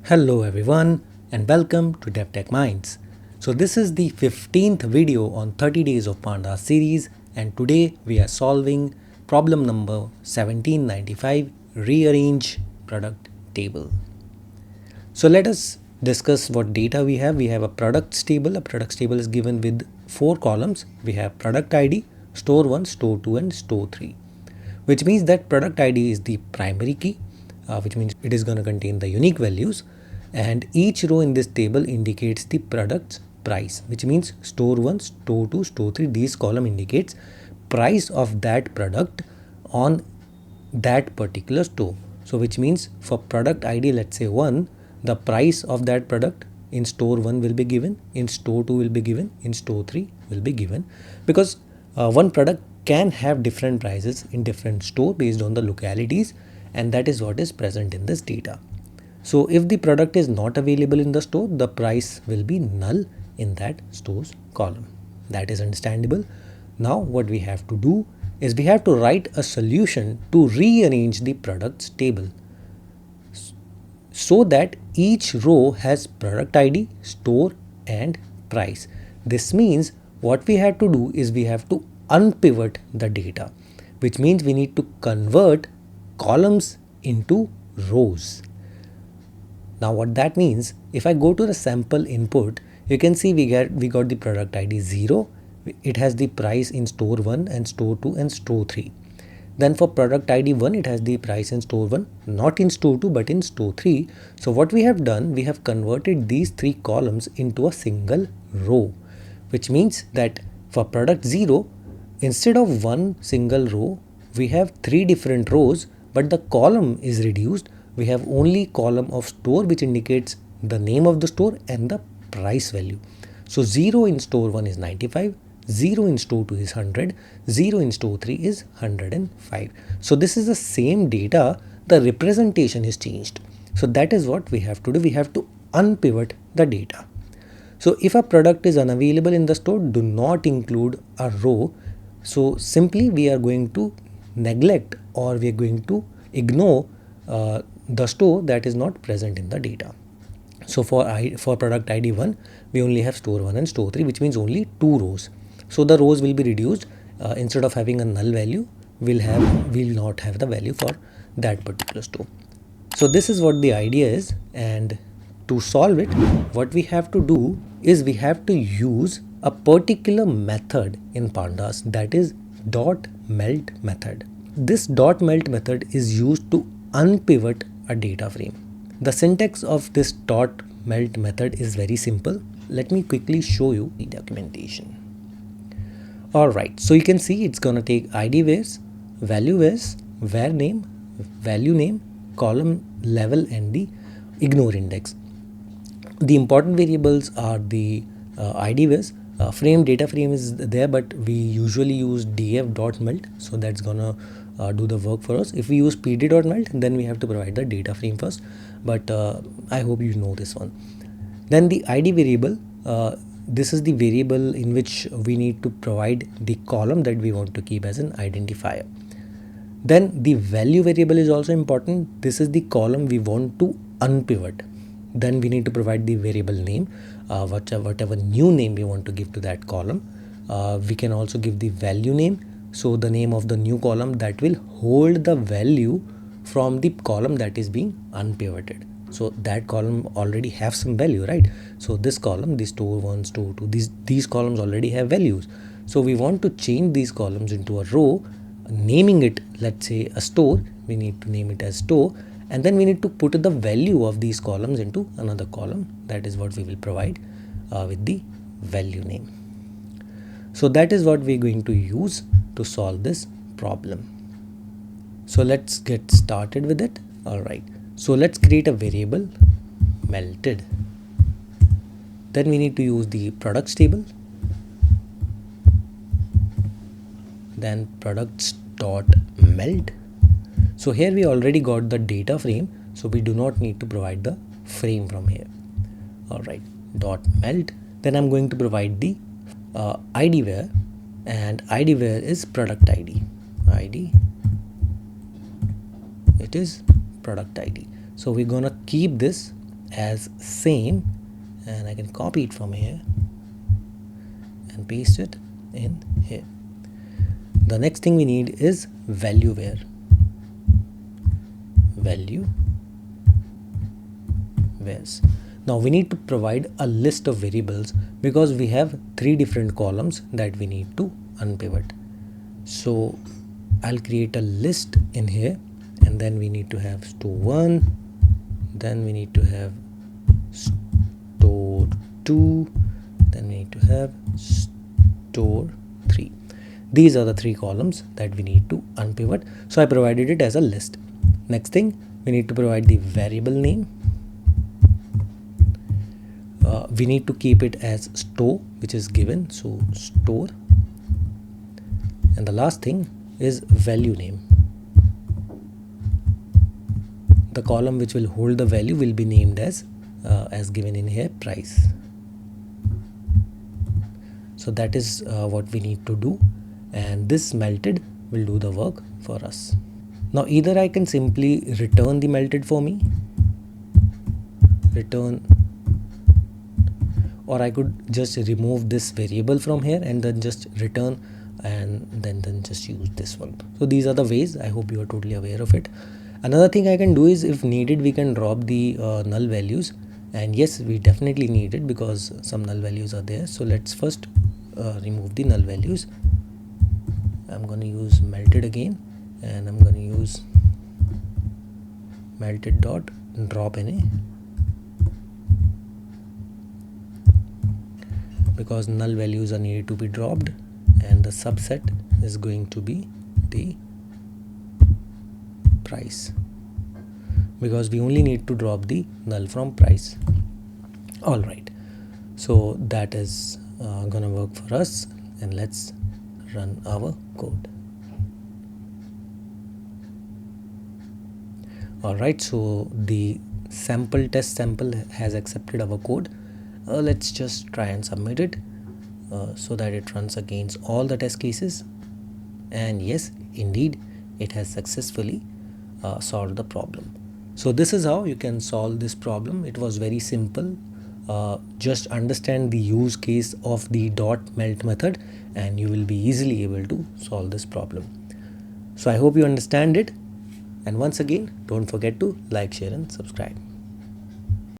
Hello everyone and welcome to DevTech Minds. So this is the 15th video on 30 days of Pandas series, and today we are solving problem number 1795, rearrange product table. So let us discuss what data we have. We have a products table. A products table is given with 4 columns. We have product ID, store 1, store 2 and store 3, which means that product ID is the primary key, which means it is going to contain the unique values, and each row in this table indicates the product's price, which means store 1, store 2, store 3, these column indicates price of that product on that particular store. So which means for product ID, let's say 1, the price of that product in store 1 will be given, in store 2 will be given, in store 3 will be given, because one product can have different prices in different store based on the localities, and that is what is present in this data. So if the product is not available in the store, the price will be null in that stores column. That is understandable. Now what we have to do is we have to write a solution to rearrange the products table so that each row has product ID, store and price. This means what we have to do is we have to unpivot the data, which means we need to convert columns into rows. Now what that means, if I go to the sample input, you can see we got the product ID 0. It has the price in store 1 and store 2 and store 3. Then for product ID 1, it has the price in store 1, not in store 2 but in store 3. So what we have done, we have converted these 3 columns into a single row, which means that for product 0, instead of one single row, we have 3 different rows, but the column is reduced. We have only column of store, which indicates the name of the store and the price value. So 0 in store 1 is 95, 0 in store 2 is 100, 0 in store 3 is 105. So this is the same data, the representation is changed. So that is what we have to do. We have to unpivot the data. So if a product is unavailable in the store, do not include a row. So simply we are going to neglect, or we are going to ignore the store that is not present in the data. So for product ID 1, we only have store 1 and store 3, which means only 2 rows. So the rows will be reduced. Instead of having a null value, we'll not have the value for that particular store. So this is what the idea is, and to solve it, what we have to do is we have to use a particular method in Pandas, that is .melt method. This .melt method is used to unpivot a data frame. The syntax of this .melt method is very simple. Let me quickly show you the documentation. Alright, so you can see it's gonna take ID vars, value vars, var name, value name, column level and the ignore index. The important variables are the ID vars. Frame data frame is there, but we usually use df.melt, so that's gonna do the work for us. If we use pd.melt, then we have to provide the data frame first, but I hope you know this one. Then the ID variable, this is the variable in which we need to provide the column that we want to keep as an identifier. Then the value variable is also important. This is the column we want to unpivot. Then we need to provide the variable name, whatever new name we want to give to that column. We can also give the value name, so the name of the new column that will hold the value from the column that is being unpivoted. So that column already have some value, right? So this column, the store 1, store 2, these columns already have values. So we want to change these columns into a row, naming it, let's say, a store. We need to name it as store, and then we need to put the value of these columns into another column. That is what we will provide with the value name. So that is what we're going to use to solve this problem. So let's get started with it. Alright, so let's create a variable melted. Then we need to use the products table, then products.melt. So here we already got the data frame, so we do not need to provide the frame from here. Alright, .melt. Then I'm going to provide the ID var, and ID var is product ID. It is product ID. So we're gonna keep this as same, and I can copy it from here and paste it in here. The next thing we need is value where. Value where's. Now we need to provide a list of variables because we have 3 different columns that we need to unpivot. So I'll create a list in here, and then we need to have store1, then we need to have store2, then we need to have store3. These are the 3 columns that we need to unpivot. So I provided it as a list. Next thing, we need to provide the variable name. We need to keep it as store, which is given, so store. And the last thing is value name. The column which will hold the value will be named as given in here, price. So that is what we need to do, and this melted will do the work for us. Now either I can simply return the melted for me, return, or I could just remove this variable from here and then just return, and then just use this one. So these are the ways. I hope you are totally aware of it. Another thing I can do is, if needed, we can drop the null values, and yes, we definitely need it because some null values are there. So let's first remove the null values. I'm going to use melted again, and I'm going to use melted dot drop NA, because null values are needed to be dropped, and the subset is going to be the price, because we only need to drop the null from price. All right, so that is gonna work for us, and let's run our code. All right, so the test sample has accepted our code. Let's just try and submit it so that it runs against all the test cases, and yes, indeed it has successfully solved the problem. So this is how you can solve this problem. It was very simple. Just understand the use case of the dot melt method and you will be easily able to solve this problem. So I hope you understand it, and once again, don't forget to like, share and subscribe.